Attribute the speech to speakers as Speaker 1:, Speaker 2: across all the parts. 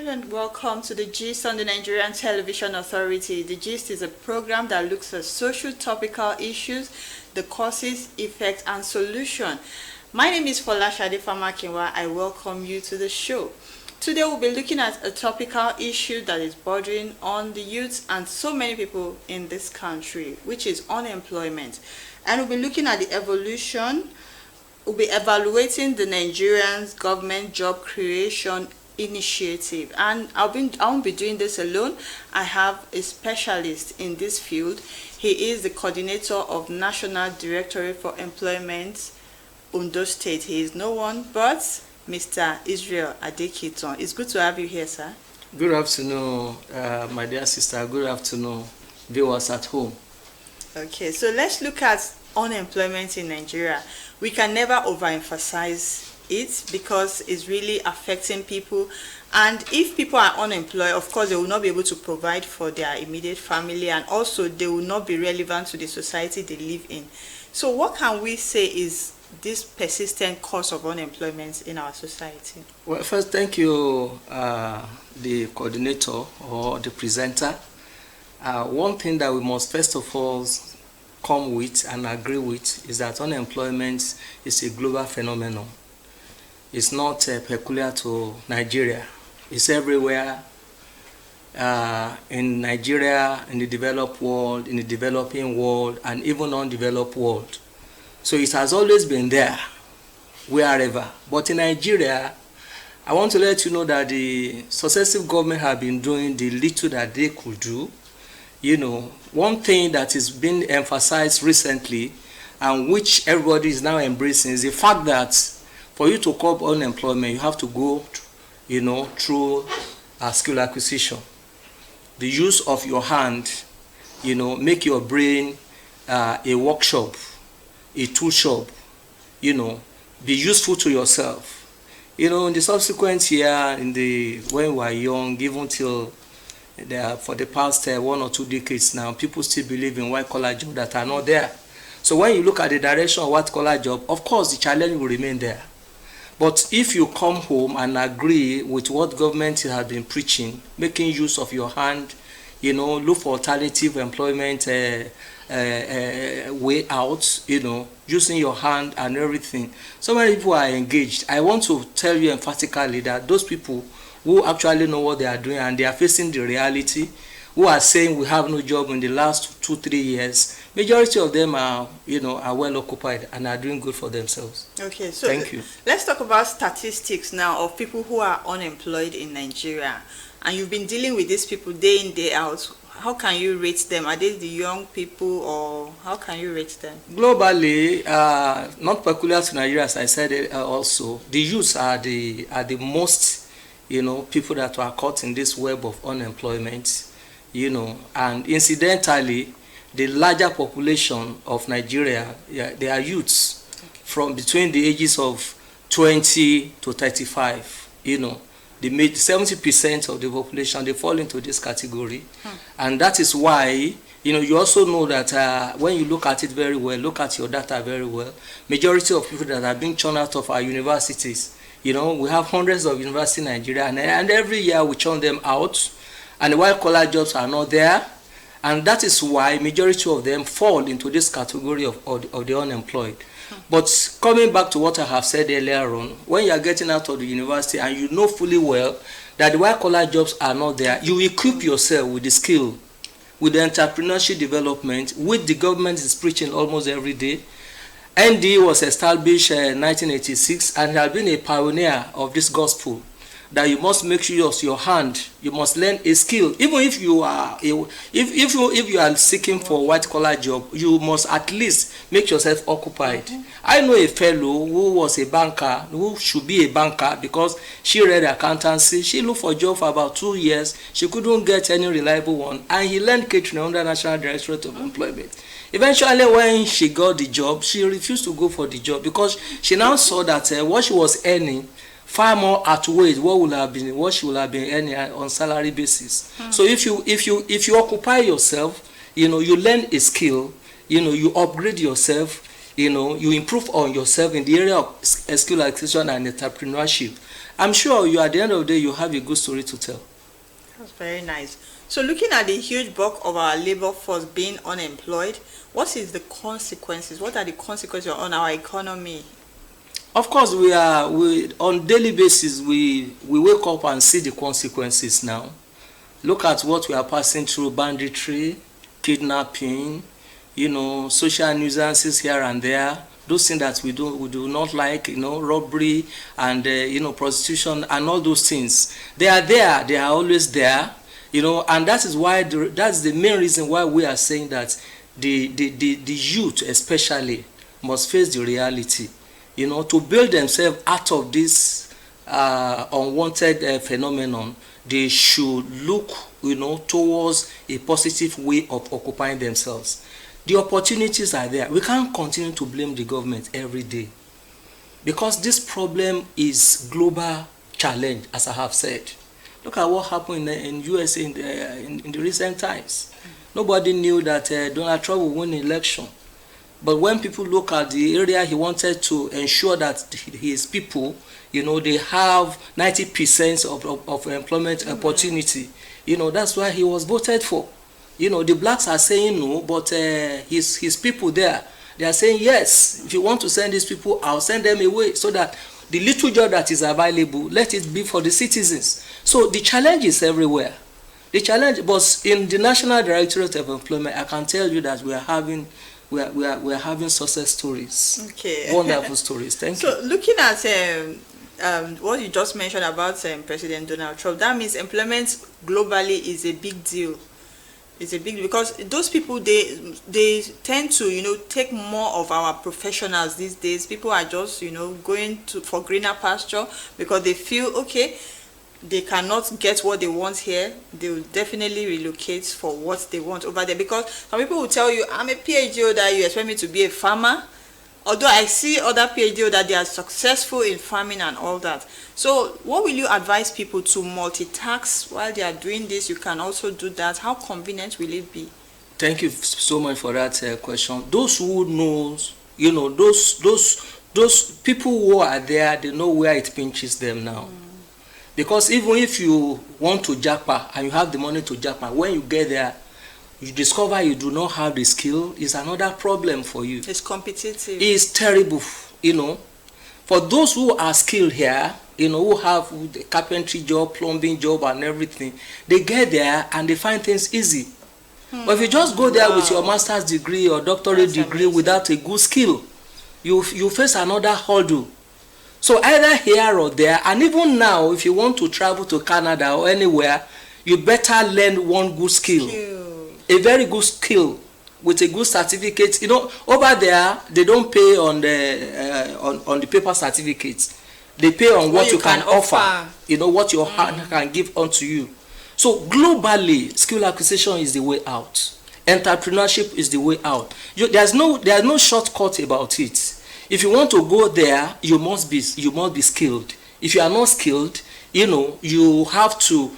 Speaker 1: Hello and welcome to the Gist on the Nigerian Television Authority. The Gist is a program that looks at social topical issues, the causes, effects, and solution. My name is Folashade Famakinwa. I welcome you to the show. Today we'll be looking at a topical issue that is bordering on the youth and so many people in this country, which is unemployment. And we'll be looking at the evolution. We'll be evaluating the Nigerian government job creation initiative, and I won't be doing this alone. I have a specialist in this field. He is the coordinator of National Directorate for Employment, Ondo State. He is no one but Mr. Israel Adekiton. It's good to have you here, sir.
Speaker 2: Good afternoon, my dear sister. Good afternoon, viewers at home.
Speaker 1: Okay, so let's look at unemployment in Nigeria. We can never overemphasize it because it's really affecting people, and if people are unemployed, of course they will not be able to provide for their immediate family, and also they will not be relevant to the society they live in. So what can we say is this persistent cause of unemployment in our society?
Speaker 2: Well, first, thank you, the coordinator or the presenter. One thing that we must first of all come with and agree with is that unemployment is a global phenomenon. It's not peculiar to Nigeria. It's everywhere in Nigeria, in the developed world, in the developing world, and even undeveloped world. So it has always been there, wherever. But in Nigeria, I want to let you know that the successive government have been doing the little that they could do. You know, one thing that is being emphasized recently, and which everybody is now embracing, is the fact that for you to curb unemployment, you have to go, through skill acquisition. The use of your hand, make your brain a workshop, a tool shop, be useful to yourself. In the subsequent year, when we were young, even till for the past 1 or 2 decades now, people still believe in white-collar jobs that are not there. So when you look at the direction of white-collar job, of course, the challenge will remain there. But if you come home and agree with what government has been preaching, making use of your hand, look for alternative employment way out, using your hand and everything. So many people are engaged. I want to tell you emphatically that those people who actually know what they are doing and they are facing the reality, who are saying we have no job in the last 2-3 years, majority of them are well occupied and are doing good for themselves.
Speaker 1: Okay, so
Speaker 2: thank you.
Speaker 1: Let's talk about statistics now of people who are unemployed in Nigeria, and you've been dealing with these people day in, day out. How can you rate them? Are they the young people, or how can you rate them?
Speaker 2: Globally, not peculiar to Nigeria, as I said also, the youth are the most people that are caught in this web of unemployment. And incidentally, the larger population of Nigeria, they are youths from between the ages of 20 to 35. The 70% of the population, they fall into this category. And that is why, you also know that when you look at it very well, look at your data very well, majority of people that are being churned out of our universities, we have hundreds of universities in Nigeria, and every year we churn them out, and the white-collar jobs are not there, and that is why majority of them fall into this category of the unemployed. But coming back to what I have said earlier on, when you are getting out of the university and you know fully well that the white-collar jobs are not there, you equip yourself with the skill, with the entrepreneurship development, which the government is preaching almost every day. ND was established in 1986 and has been a pioneer of this gospel, that you must make use of your hand. You must learn a skill. Even if you are if you are seeking for white collar job, you must at least make yourself occupied. I know a fellow who was a banker, who should be a banker because she read accountancy. She looked for a job for about 2 years. She couldn't get any reliable one, and he learned catering under National Directorate of Employment. Eventually, when she got the job, she refused to go for the job because she now saw that what she was earning far more outweighs what she would have been earning on salary basis. So if you occupy yourself, you learn a skill, you upgrade yourself, you improve on yourself in the area of skill acquisition and entrepreneurship, I'm sure you, at the end of the day, you have a good story to tell.
Speaker 1: That's very nice. So looking at the huge bulk of our labor force being unemployed, what is the consequences? What are the consequences on our economy?
Speaker 2: Of course, we on daily basis, we wake up and see the consequences now. Look at what we are passing through: banditry, kidnapping, social nuisances here and there. Those things that we do not like, robbery and prostitution and all those things. They are there. They are always there, and that is why that's the main reason why we are saying that the youth especially must face the reality, to build themselves out of this unwanted phenomenon. They should look, towards a positive way of occupying themselves. The opportunities are there. We can't continue to blame the government every day, because this problem is global challenge, as I have said. Look at what happened in USA in the recent times. Nobody knew that Donald Trump would win the election. But when people look at the area he wanted to ensure that his people, they have 90% of employment opportunity, that's why he was voted for. The blacks are saying no, but his people there, they are saying yes. If you want to send these people, I'll send them away, so that the little job that is available, let it be for the citizens. So the challenge is everywhere. The challenge, but in the National Directorate of Employment, I can tell you that we are having success stories.
Speaker 1: Okay.
Speaker 2: Wonderful stories. Thank you.
Speaker 1: So looking at what you just mentioned about President Donald Trump, that means employment globally is a big deal. It's a big deal because those people, they tend to take more of our professionals these days. People are just going for greener pasture because they feel okay, they cannot get what they want here. They will definitely relocate for what they want over there, because some people will tell you, I'm a PhD holder, you expect me to be a farmer? Although I see other PhD holders, they are successful in farming and all that. So what will you advise people to multitask while they are doing this? You can also do that. How convenient will it be?
Speaker 2: Thank you so much for that question. Those who knows, those people who are there, they know where it pinches them now. Because even if you want to jackpot and you have the money to jackpot, when you get there, you discover you do not have the skill, is another problem for you.
Speaker 1: It's competitive.
Speaker 2: It's terrible, For those who are skilled here, who have the carpentry job, plumbing job and everything, they get there and they find things easy. But if you just go there with your master's degree or doctorate degree without a good skill, you face another hurdle. So either here or there, and even now, if you want to travel to Canada or anywhere, you better learn one good skill. A very good skill with a good certificate. Over there, they don't pay on the paper certificates. They pay on what you can offer. What your hand can give unto you. So globally, skill acquisition is the way out. Entrepreneurship is the way out. There's no shortcut about it. If you want to go there, you must be skilled. If you are not skilled, you have to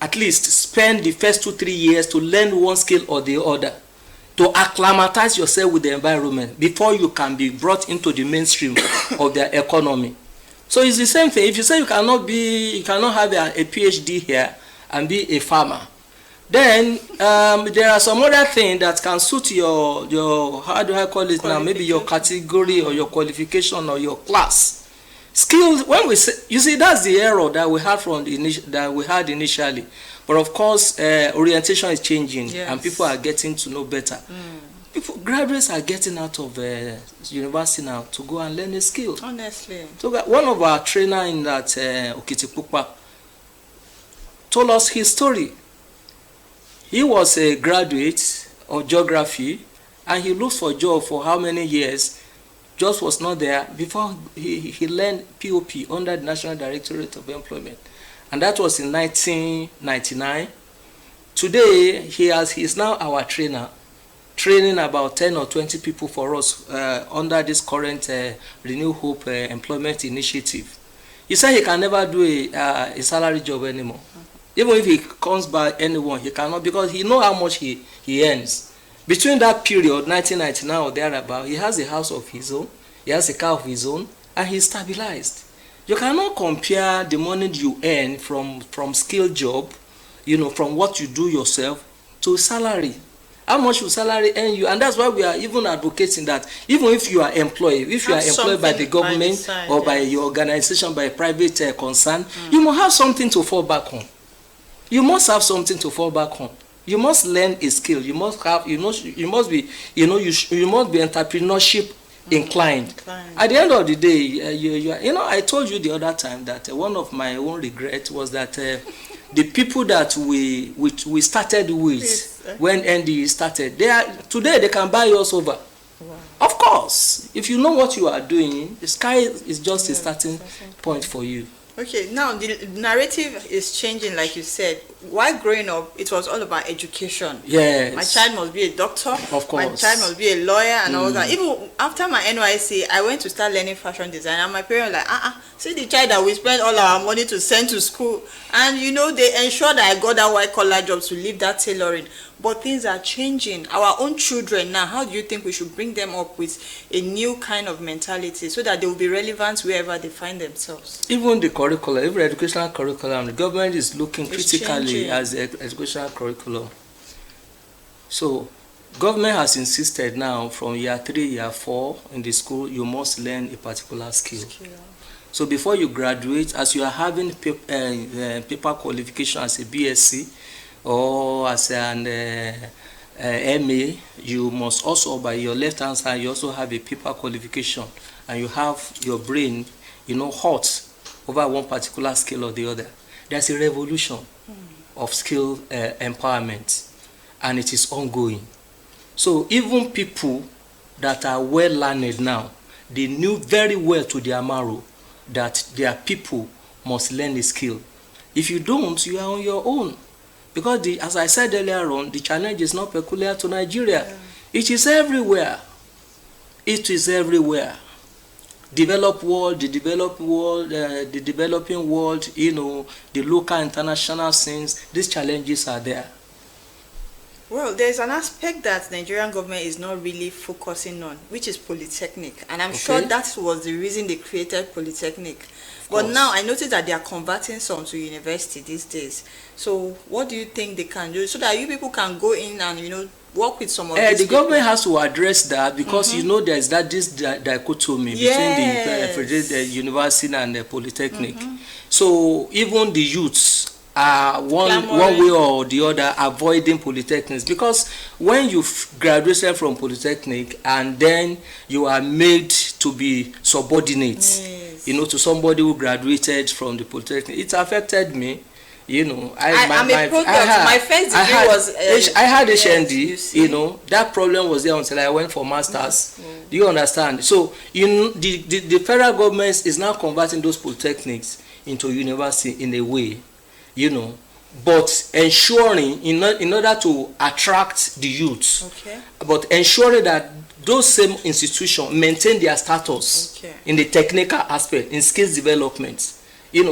Speaker 2: at least spend the first 2-3 years to learn one skill or the other, to acclimatize yourself with the environment before you can be brought into the mainstream of their economy. So it's the same thing. If you say you cannot have a PhD here and be a farmer, then there are some other things that can suit your how do I call it now? Maybe your category or your qualification or your class. Skills. When we say, you see, that's the error that we had initially. But of course, orientation is changing, and people are getting to know better. Graduates are getting out of university now to go and learn a skill.
Speaker 1: Honestly.
Speaker 2: So one of our trainer in that Okitipupa told us his story. He was a graduate of geography, and he looked for a job for how many years, just was not there before he learned POP under the National Directorate of Employment. And that was in 1999. Today, he is now our trainer, training about 10 or 20 people for us under this current Renew Hope Employment Initiative. He said he can never do a salary job anymore. Even if he comes by anyone, he cannot, because he knows how much he earns. Between that period, 1999 or thereabout, he has a house of his own, he has a car of his own, and he's stabilized. You cannot compare the money you earn from skill job, from what you do yourself, to salary. How much will salary earn you? And that's why we are even advocating that even if you are employed, by the government or by your organization, by a private concern, you must have something to fall back on. You must have something to fall back on. You must learn a skill. You must have, you must be entrepreneurship inclined. At the end of the day, I told you the other time that one of my own regrets was that the people that we started with when NDE started, today they can buy us over. Wow. Of course, if you know what you are doing, the sky is just a starting point for you.
Speaker 1: Okay, now the narrative is changing, like you said. While growing up, it was all about education.
Speaker 2: Yes.
Speaker 1: My child must be a doctor.
Speaker 2: Of course.
Speaker 1: My child must be a lawyer and all that. Even after my NYC, I went to start learning fashion design, and my parents were like, see the child that we spend all our money to send to school. And they ensured that I got that white collar job to leave that tailoring. But things are changing. Our own children now, how do you think we should bring them up with a new kind of mentality so that they will be relevant wherever they find themselves?
Speaker 2: Even the curriculum, every educational curriculum, the government is looking critically at the educational curriculum. So, government has insisted now from year 3, year 4 in the school, you must learn a particular skill. So before you graduate, as you are having paper qualification as a BSc, or as an MA, you must also, by your left hand side, you also have a paper qualification, and you have your brain, hot over one particular skill or the other. There's a revolution of skill empowerment, and it is ongoing. So even people that are well learned now, they knew very well to their marrow that their people must learn a skill. If you don't, you are on your own. Because as I said earlier on, the challenge is not peculiar to Nigeria. Yeah. It is everywhere. It is everywhere. Developed world, the developed world, the developing world, the local, international scenes, these challenges are there.
Speaker 1: Well, there's an aspect that Nigerian government is not really focusing on, which is polytechnic. And I'm sure that was the reason they created polytechnic. But now I noticed that they are converting some to university these days. So what do you think they can do so that you people can go in and, work with some of these
Speaker 2: The government has to address that because, there's this dichotomy between the university and the polytechnic. So even the youths are one way or the other avoiding polytechnics, because when you graduated from polytechnic and then you are made to be subordinate, to somebody who graduated from the polytechnic, it affected me.
Speaker 1: I'm a product. My first degree was
Speaker 2: I had HND. That problem was there until I went for masters. Do you understand? So the federal government is now converting those polytechnics into university in a way. But ensuring in order to attract the youth, but ensuring that those same institutions maintain their status in the technical aspect, in skills development,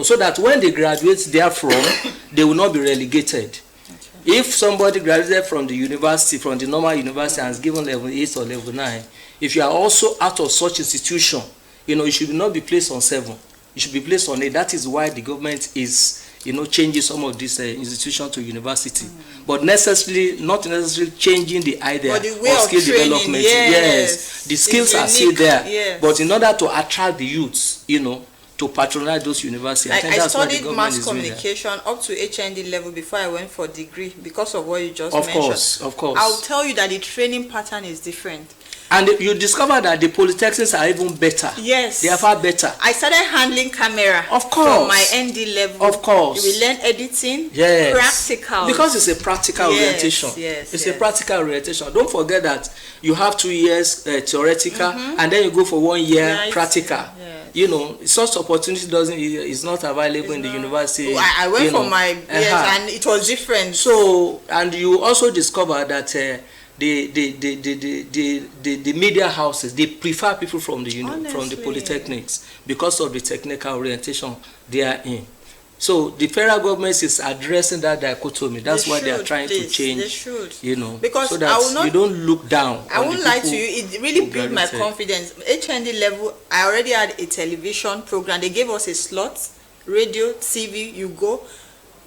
Speaker 2: so that when they graduate therefrom, they will not be relegated. If somebody graduated from the university, from the normal university, and is given level 8 or level 9, if you are also out of such institution, you should not be placed on 7. You should be placed on 8. That is why the government is changing some of these institutions to university, but not necessarily changing the idea of skill development. Yes, the skills are still there, but in order to attract the youths, to patronize those universities.
Speaker 1: I studied mass communication up to HND level before I went for degree because of what you just mentioned.
Speaker 2: Of course.
Speaker 1: I'll tell you that the training pattern is different.
Speaker 2: And you discover that the polytechnics are even better.
Speaker 1: Yes.
Speaker 2: They are far better.
Speaker 1: I started handling camera.
Speaker 2: Of course.
Speaker 1: From my ND level.
Speaker 2: Of course.
Speaker 1: You will learn editing.
Speaker 2: Yes.
Speaker 1: Practical.
Speaker 2: Because it's a practical orientation. It's a pratical orientation. Don't forget that you have 2 years theoretical and then you go for 1 year practical. Yes. Such opportunity is not available in the university.
Speaker 1: I went for my and it was different.
Speaker 2: So, and you also discover that the media houses, they prefer people from the from the polytechnics because of the technical orientation they are in. So the federal government is addressing that dichotomy. That's why they are trying to change.
Speaker 1: They should.
Speaker 2: Because so that you don't look down.
Speaker 1: I won't lie to you. It really built my confidence. HND level, I already had a television program. They gave us a slot, radio, TV. You go.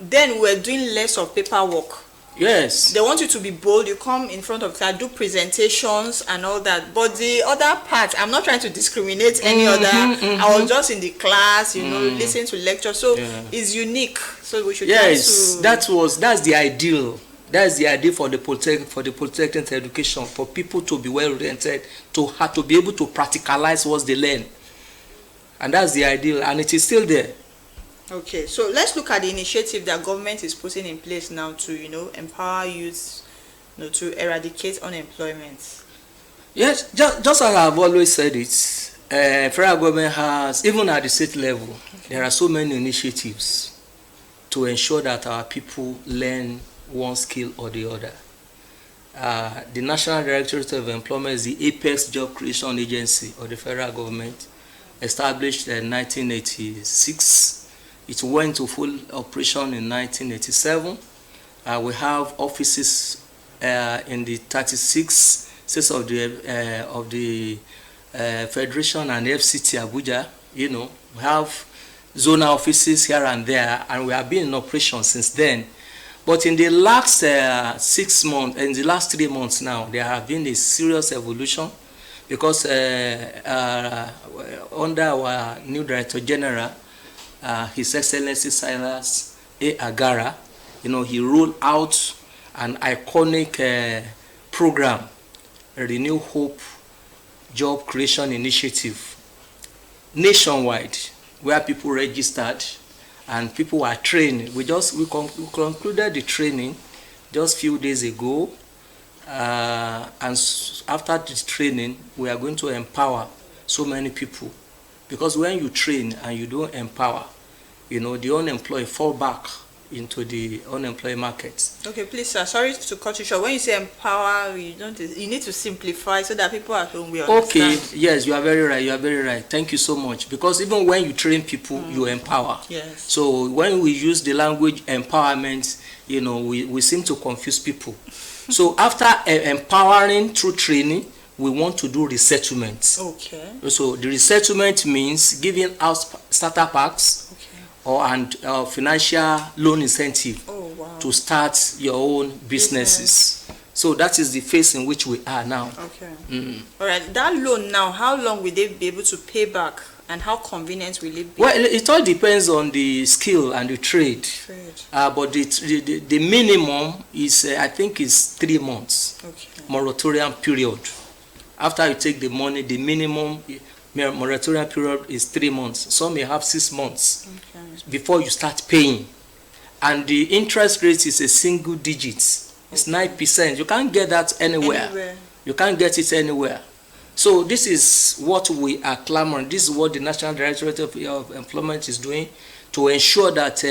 Speaker 1: Then we're doing less of paperwork.
Speaker 2: Yes.
Speaker 1: They want you to be bold. You come in front of class, do presentations and all that. But the other part, I'm not trying to discriminate any other. I was just in the class, listening to lectures. So it's unique. So we should try to.
Speaker 2: That's the ideal. That's the idea for the polytechnic education, for people to be well oriented, to have to be able to practicalize what they learn. And that's the ideal, and it is still there.
Speaker 1: Okay, so let's look at the initiative that government is putting in place now to, empower youth, to eradicate unemployment.
Speaker 2: Yes, just as I've always said it, federal government has, even at the state level, there are so many initiatives to ensure that our people learn one skill or the other. The National Directorate of Employment is the apex job creation agency of the federal government, established in 1986. It went to full operation in 1987. We have offices in the 36 states of the Federation and FCT Abuja. We have zonal offices here and there, and we have been in operation since then. But in the last 6 months, in the last 3 months now, there have been a serious evolution, because under our new Director General, His Excellency Silas A. Agara, he rolled out an iconic program, a Renew Hope Job Creation Initiative, nationwide, where people registered and people were trained. We concluded the training just a few days ago, and after the training, we are going to empower so many people. Because when you train and you don't empower, the unemployed fall back into the unemployed market. Okay,
Speaker 1: please, sir. Sorry to cut you short. When you say empower, you need to simplify so that people at home will understand.
Speaker 2: Okay. Yes, you are very right. You are very right. Thank you so much. Because even when you train people, you empower.
Speaker 1: Yes.
Speaker 2: So when we use the language empowerment, we seem to confuse people. So after empowering through training, we want to do resettlement.
Speaker 1: Okay.
Speaker 2: So the resettlement means giving out starter packs, and financial loan incentive to start your own businesses. So that is the phase in which we are now.
Speaker 1: Okay. All right. That loan now, how long will they be able to pay back, and how convenient will it be?
Speaker 2: Well, it all depends on the skill and the trade. But the minimum is, I think, is 3 months.
Speaker 1: Okay.
Speaker 2: Moratorium period. After you take the money, the minimum moratorium period is 3 months. Some may have 6 months before you start paying. And the interest rate is a single digit. It's 9%. You can't get that anywhere. You can't get it anywhere. So this is what we are clamoring. This is what the National Directorate of Employment is doing to ensure that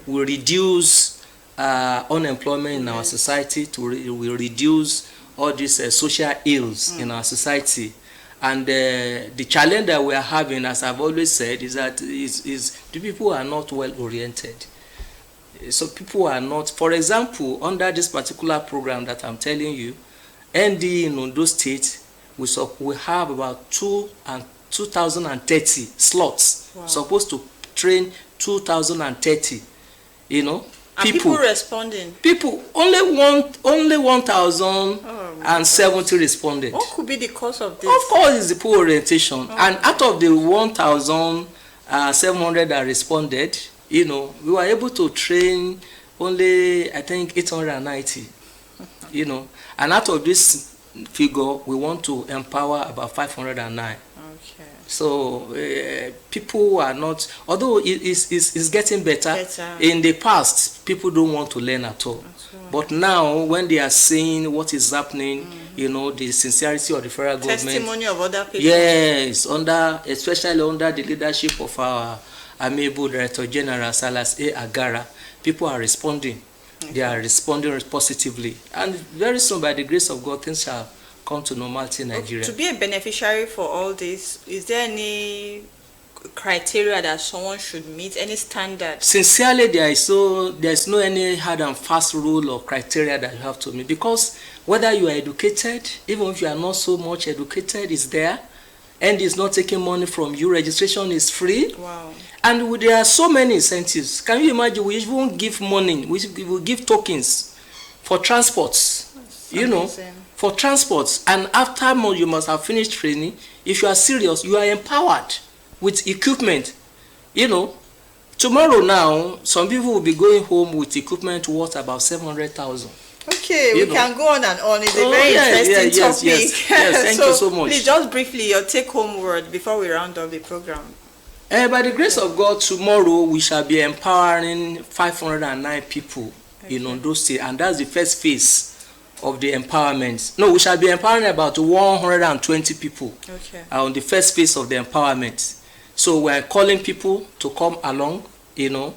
Speaker 2: we reduce unemployment in our society, we reduce all these social ills in our society. And the challenge that we are having, as I've always said, is that the people are not well oriented. So people are not, for example, under this particular program that I'm telling you, ND in Ondo State, we have about 2,030 slots. Supposed to train 2,030,
Speaker 1: people responding.
Speaker 2: People only 1,070 responded.
Speaker 1: What could be the cause of this?
Speaker 2: Of course, it's the poor orientation. And out of the 1,700 that responded, we were able to train only, I think, 890. And out of this figure, we want to empower about 509.
Speaker 1: Okay.
Speaker 2: So people are not, although it's getting better. In the past, people don't want to learn at all. But now, when they are seeing what is happening, the sincerity of the federal government,
Speaker 1: testimony of other people.
Speaker 2: Yes, especially under the leadership of our amiable Director General Silas A. Agara, people are responding. They are responding positively, and very soon, by the grace of God, things shall come to normality in Nigeria.
Speaker 1: To be a beneficiary for all this, is there any criteria that someone should meet, any standard?
Speaker 2: Sincerely, there is no any hard and fast rule or criteria that you have to meet, because whether you are educated, even if you are not so much educated, is there, and is not taking money from you. Registration is free.
Speaker 1: Wow.
Speaker 2: And there are so many incentives. Can you imagine? We even give money. We will give tokens for transports.
Speaker 1: That's
Speaker 2: you
Speaker 1: amazing.
Speaker 2: know, for transports. And after you must have finished training. If you are serious, you are empowered with equipment. You know, tomorrow now, some people will be going home with equipment worth about 700,000.
Speaker 1: Okay, we can go on and on. It's a very interesting topic.
Speaker 2: Yes, thank you so much.
Speaker 1: Please, just briefly, your take-home word before we round up the program.
Speaker 2: By the grace of God, tomorrow we shall be empowering 509 people in Ondo State, and that's the first phase of the empowerment. No, we shall be empowering about 120 people on the first phase of the empowerment. So we're calling people to come along, you know,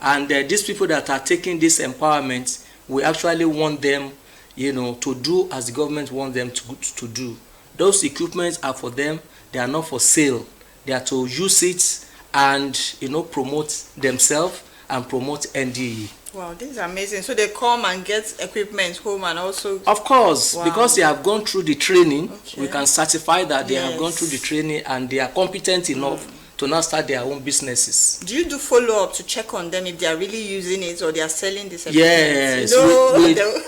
Speaker 2: and these people that are taking this empowerment, we actually want them, you know, to do as the government wants them to do. Those equipments are for them. They are not for sale. They are to use it and, you know, promote themselves and promote NDE.
Speaker 1: Wow, this is amazing. So they come and get equipment home and also...
Speaker 2: Of course, because they have gone through the training, we can certify that they have gone through the training and they are competent enough to now start their own businesses.
Speaker 1: Do you do follow-up to check on them if they are really using it or they are selling this equipment?
Speaker 2: Yes,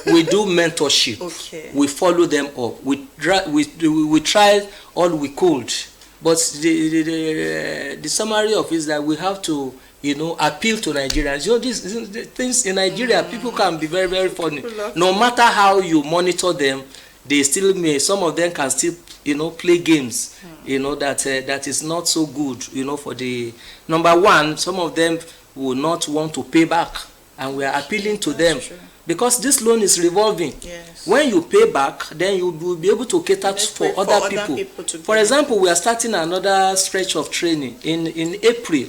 Speaker 2: we do mentorship.
Speaker 1: Okay.
Speaker 2: We follow them up. We try all we could. But the summary of it is that we have to, you know, appeal to Nigerians. You know, these things in Nigeria, people can be very, very funny. No matter how you monitor them, they still may, some of them can still, you know, play games, you know, that is not so good, you know, for the, number one, some of them will not want to pay back, and we are appealing to them. Because this loan is revolving.
Speaker 1: Yes.
Speaker 2: When you pay back, then you will be able to cater for other people. For example, we are starting another stretch of training in April.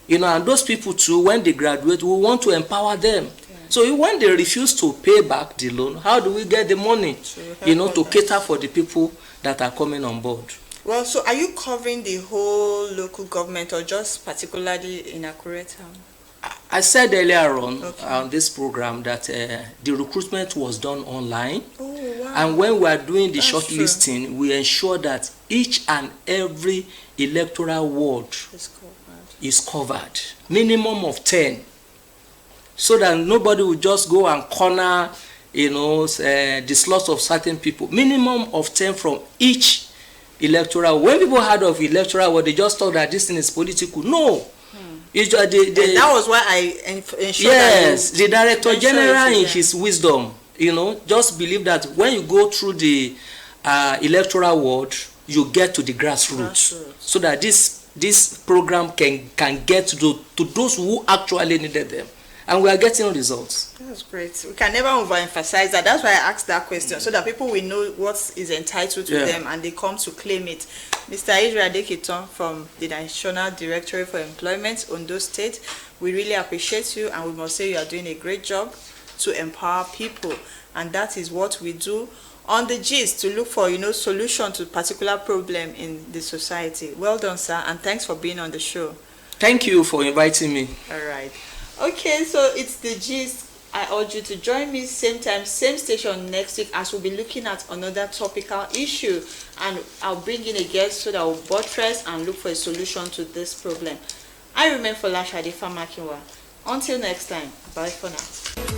Speaker 2: You know, and those people too, when they graduate, we want to empower them. So when they refuse to pay back the loan, how do we get the money, you know, to cater for the people that are coming on board?
Speaker 1: Well, so are you covering the whole local government or just particularly in Akure town?
Speaker 2: I said earlier on this program that the recruitment was done online.
Speaker 1: Oh, wow.
Speaker 2: And when we are doing the shortlisting, we ensure that each and every electoral ward is covered. Minimum of 10. So that nobody will just go and corner, you know, the slots of certain people. Minimum of 10 from each electoral. When people heard of electoral ward, they just thought that this thing is political. No.
Speaker 1: That was why I ensured
Speaker 2: yes, the Director General in his wisdom, you know, just believe that when you go through the electoral ward, you get to the grassroots. So that this program can get to those who actually needed them. And we are getting results. That's
Speaker 1: great. We can never overemphasize that. That's why I asked that question, so that people will know what is entitled to them and they come to claim it. Mr. Israel Adekiton from the National Directorate for Employment, Ondo State, we really appreciate you, and we must say you are doing a great job to empower people. And that is what we do on the gist, to look for, you know, solution to particular problem in the society. Well done, sir, and thanks for being on the show.
Speaker 2: Thank you for inviting me.
Speaker 1: All right. Okay, so it's the gist. I urge you to join me same time, same station next week, as we'll be looking at another topical issue, and I'll bring in a guest so that we'll buttress and look for a solution to this problem. I remain Folasha Adefamakinwa. Until next time, bye for now.